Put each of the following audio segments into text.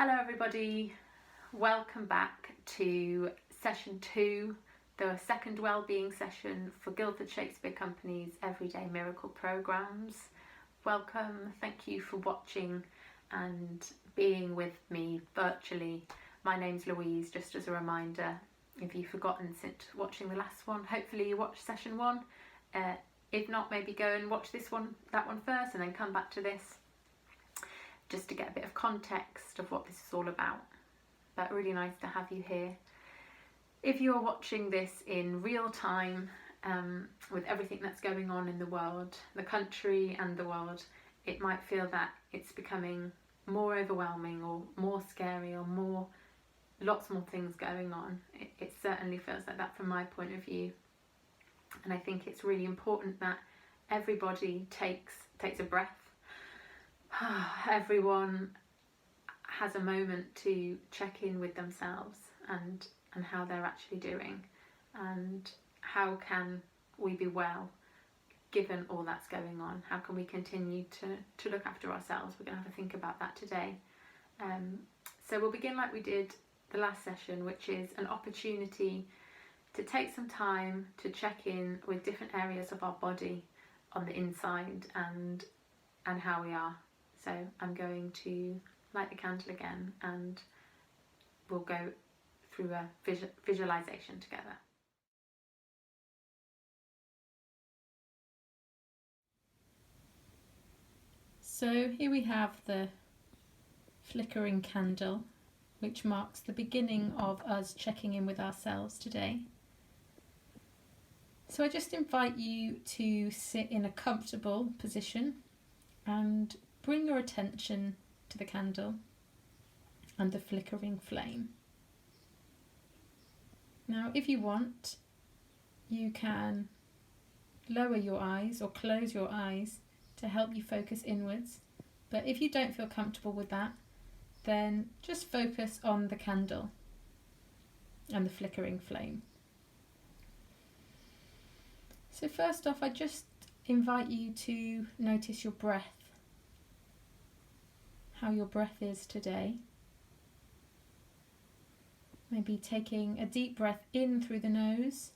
Hello everybody, welcome back to session 2, the second wellbeing session for Guildford Shakespeare Company's Everyday Miracle programmes. Welcome, thank you for watching and being with me virtually. My name's Louise, just as a reminder, if you've forgotten since watching the last one, hopefully you watched session 1. If not, maybe go and watch that one first and then come back to this, just to get a bit of context of what this is all about. But really nice to have you here. If you're watching this in real time, with everything that's going on in the world, the country and the world, it might feel that it's becoming more overwhelming or more scary or lots more things going on. It certainly feels like that from my point of view. And I think it's really important that everybody takes a breath. Everyone has a moment to check in with themselves and how they're actually doing, and how can we be well given all that's going on. How can we continue to look after ourselves? We're going to have a think about that today. So we'll begin like we did the last session, which is an opportunity to take some time to check in with different areas of our body on the inside and how we are. So I'm going to light the candle again and we'll go through a visualization together. So here we have the flickering candle, which marks the beginning of us checking in with ourselves today. So I just invite you to sit in a comfortable position and bring your attention to the candle and the flickering flame. Now, if you want, you can lower your eyes or close your eyes to help you focus inwards. But if you don't feel comfortable with that, then just focus on the candle and the flickering flame. So first off, I just invite you to notice your breath. How your breath is today. Maybe taking a deep breath in through the nose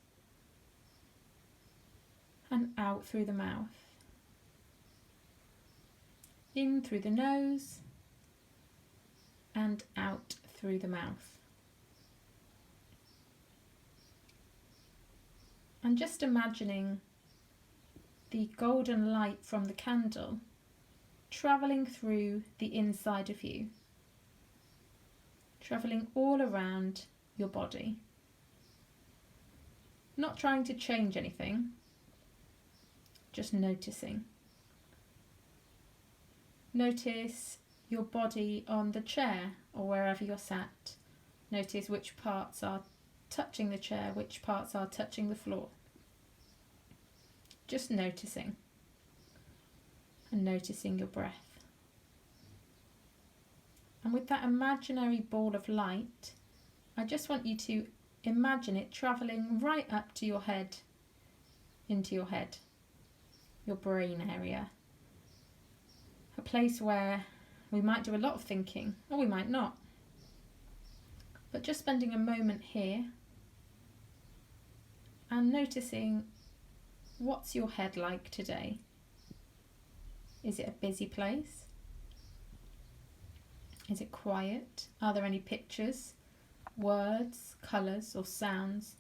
and out through the mouth. In through the nose and out through the mouth. And just imagining the golden light from the candle travelling through the inside of you, travelling all around your body. Not trying to change anything, just noticing. Notice your body on the chair or wherever you're sat. Notice which parts are touching the chair, which parts are touching the floor. Just noticing. And noticing your breath. And with that imaginary ball of light, I just want you to imagine it travelling right up to your head, into your head, your brain area. A place where we might do a lot of thinking, or we might not. But just spending a moment here and noticing, what's your head like today? Is it a busy place? Is it quiet? Are there any pictures, words, colours or sounds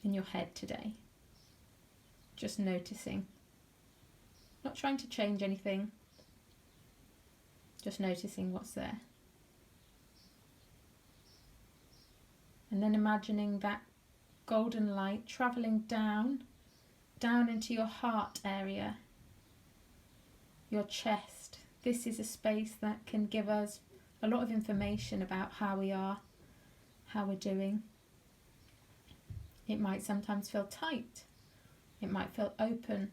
in your head today? Just noticing. Not trying to change anything. Just noticing what's there. And then imagining that golden light travelling down into your heart area. Your chest. This is a space that can give us a lot of information about how we are, how we're doing. It might sometimes feel tight. It might feel open.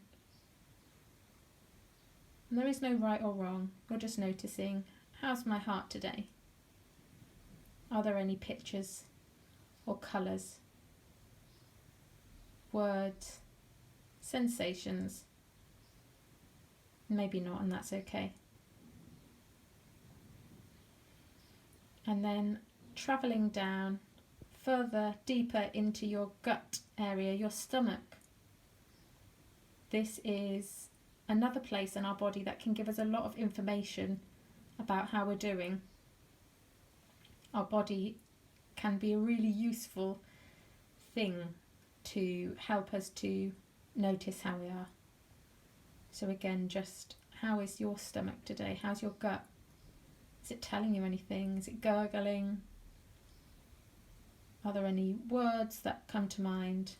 And there is no right or wrong. You're just noticing, how's my heart today? Are there any pictures or colours, words, sensations? Maybe not, and that's okay. and then travelling down further, deeper into your gut area, your stomach. This is another place in our body that can give us a lot of information about how we're doing. Our body can be a really useful thing to help us to notice how we are. So again, just how is your stomach today? How's your gut? Is it telling you anything? Is it gurgling? Are there any words that come to mind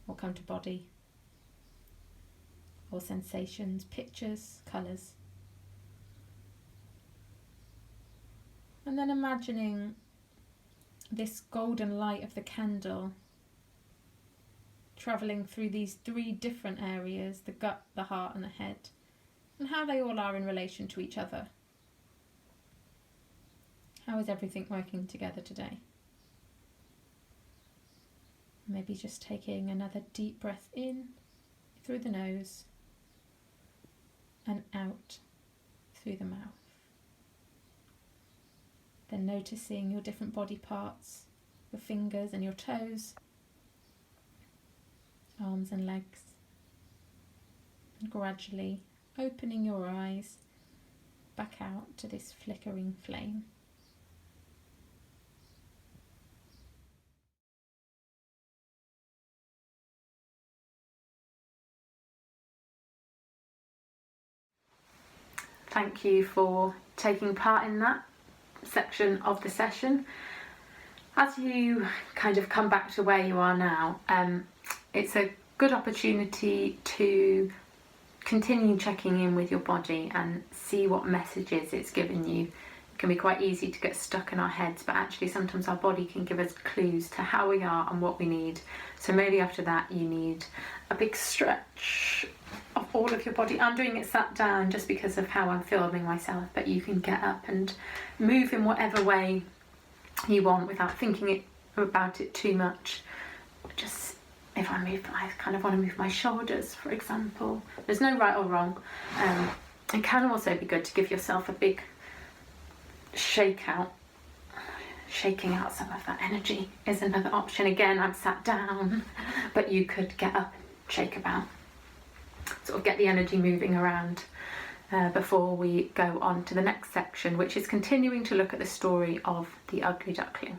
or come to body? Or sensations, pictures, colours? And then imagining this golden light of the candle travelling through these 3 different areas, the gut, the heart and the head, and how they all are in relation to each other. How is everything working together today? Maybe just taking another deep breath in through the nose and out through the mouth. Then noticing your different body parts, your fingers and your toes, arms and legs, and gradually opening your eyes back out to this flickering flame. Thank you for taking part in that section of the session. As you kind of come back to where you are now, it's a good opportunity to continue checking in with your body and see what messages it's given you. It can be quite easy to get stuck in our heads, but actually sometimes our body can give us clues to how we are and what we need. So maybe after that you need a big stretch of all of your body. I'm doing it sat down just because of how I'm filming myself, but you can get up and move in whatever way you want without thinking about it too much. Just if I kind of want to move my shoulders, for example. There's no right or wrong. It can also be good to give yourself a big shake out. Shaking out some of that energy is another option. Again, I'm sat down, but you could get up and shake about. Sort of get the energy moving around before we go on to the next section, which is continuing to look at the story of the ugly duckling.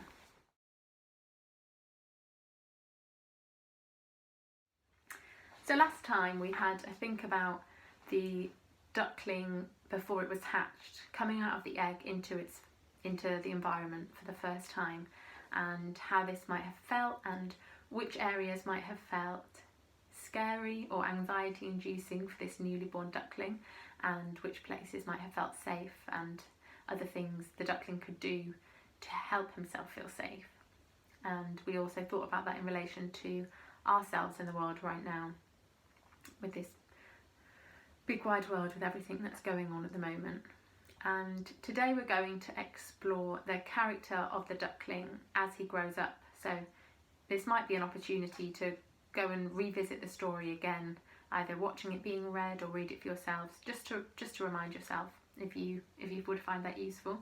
So last time we had a think about the duckling before it was hatched, coming out of the egg into the environment for the first time, and how this might have felt and which areas might have felt scary or anxiety inducing for this newly born duckling, and which places might have felt safe, and other things the duckling could do to help himself feel safe. And we also thought about that in relation to ourselves in the world right now, with this big wide world with everything that's going on at the moment. And today we're going to explore the character of the duckling as he grows up. So this might be an opportunity to go and revisit the story again, either watching it being read or read it for yourselves, just to remind yourself if you would find that useful.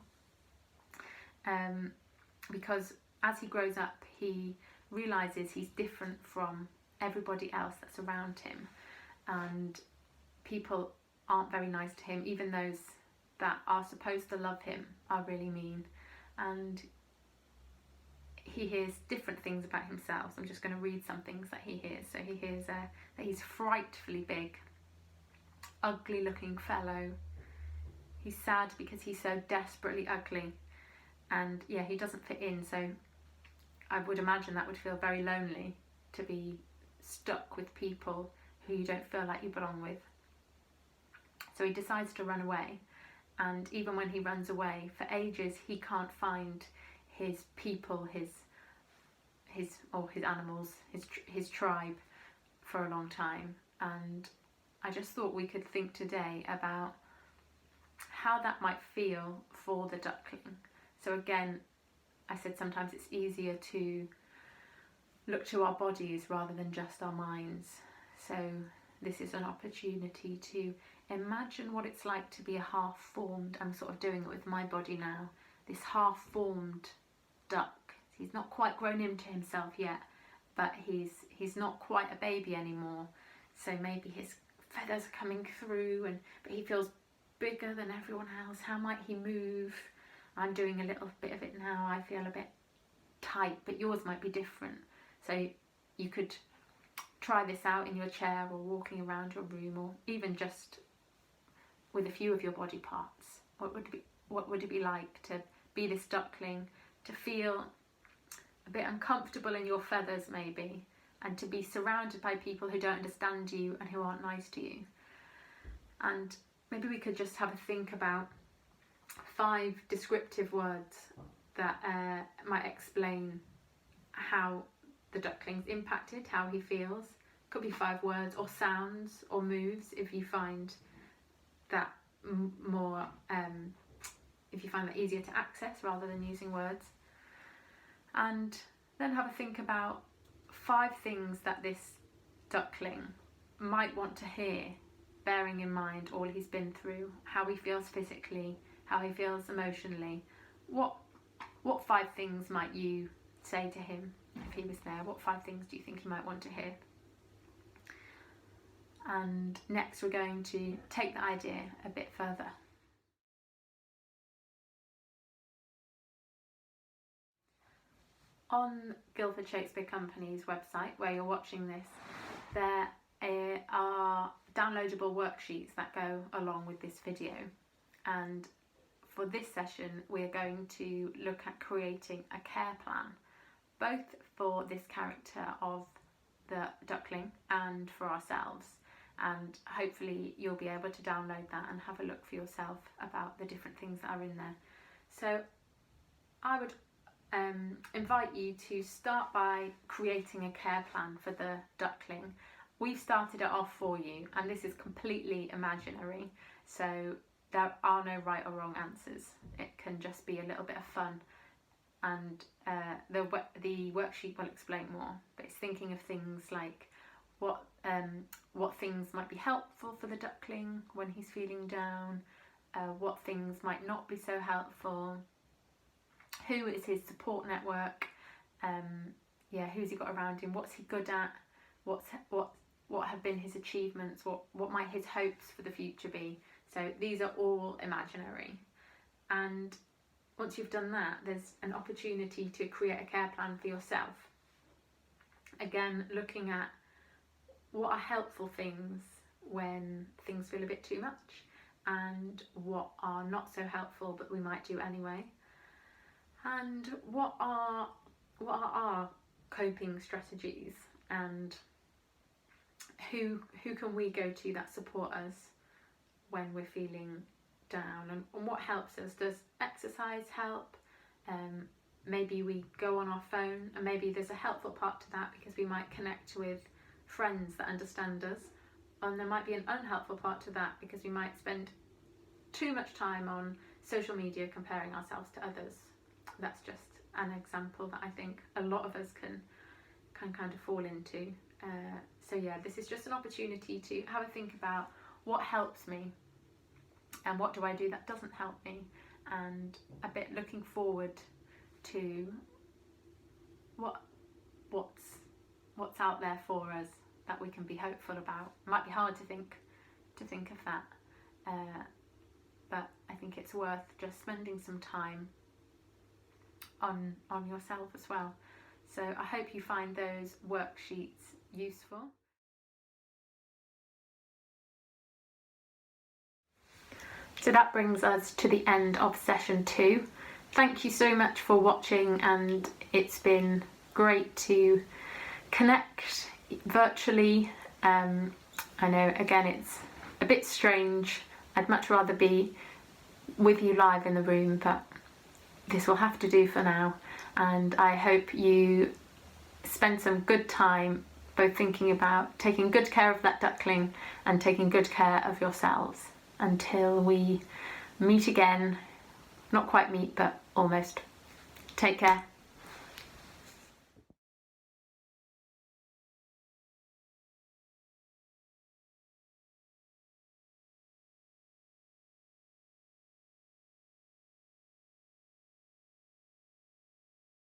Because as he grows up, he realizes he's different from everybody else that's around him, and people aren't very nice to him. Even those that are supposed to love him are really mean, and he hears different things about himself. So I'm just going to read some things that he hears. So he hears that he's frightfully big, ugly looking fellow. He's sad because he's so desperately ugly, and yeah, he doesn't fit in. So I would imagine that would feel very lonely, to be stuck with people who you don't feel like you belong with. So he decides to run away, and even when he runs away, for ages he can't find his people, his animals, his tribe, for a long time. And I just thought we could think today about how that might feel for the duckling. So again, I said sometimes it's easier to look to our bodies rather than just our minds. So this is an opportunity to imagine what it's like to be a half-formed, I'm sort of doing it with my body now, this half-formed duck. He's not quite grown into himself yet, but he's not quite a baby anymore. So maybe his feathers are coming through, but he feels bigger than everyone else. How might he move? I'm doing a little bit of it now. I feel a bit tight, but yours might be different. So you could try this out in your chair or walking around your room, or even just with a few of your body parts. What would it be like to be this duckling, to feel a bit uncomfortable in your feathers maybe, and to be surrounded by people who don't understand you and who aren't nice to you? And maybe we could just have a think about 5 descriptive words that might explain how the duckling's impacted, how he feels. Could be 5 words or sounds or moves if you find that more, if you find that easier to access rather than using words. And then have a think about 5 things that this duckling might want to hear, bearing in mind all he's been through, how he feels physically, how he feels emotionally. What 5 things might you say to him if he was there? What 5 things do you think he might want to hear? And next we're going to take the idea a bit further. On Guildford Shakespeare Company's website, where you're watching this, there are downloadable worksheets that go along with this video. And for this session, we're going to look at creating a care plan, both for this character of the duckling and for ourselves. And hopefully you'll be able to download that and have a look for yourself about the different things that are in there. So I would invite you to start by creating a care plan for the duckling. We've started it off for you, and this is completely imaginary, so there are no right or wrong answers. It can just be a little bit of fun, and the worksheet will explain more, but it's thinking of things like what things might be helpful for the duckling when he's feeling down, what things might not be so helpful, who is his support network, who's he got around him, what's he good at, what have been his achievements, what might his hopes for the future be. So these are all imaginary. And once you've done that, there's an opportunity to create a care plan for yourself. Again, looking at what are helpful things when things feel a bit too much, and what are not so helpful but we might do anyway, and what are our coping strategies, and who can we go to that support us when we're feeling down, and what helps us. Does exercise help? Maybe we go on our phone, and maybe there's a helpful part to that because we might connect with friends that understand us, and there might be an unhelpful part to that because we might spend too much time on social media comparing ourselves to others. That's just an example that I think a lot of us can kind of fall into. So yeah, this is just an opportunity to have a think about what helps me and what do I do that doesn't help me, and a bit looking forward to what's out there for us that we can be hopeful about. It might be hard to think of that, but I think it's worth just spending some time on yourself as well. So I hope you find those worksheets useful. So that brings us to the end of session 2. Thank you so much for watching, and it's been great to connect virtually. I know, again, it's a bit strange. I'd much rather be with you live in the room, but this will have to do for now. And I hope you spend some good time both thinking about taking good care of that duckling and taking good care of yourselves. Until we meet again, not quite meet, but almost. Take care.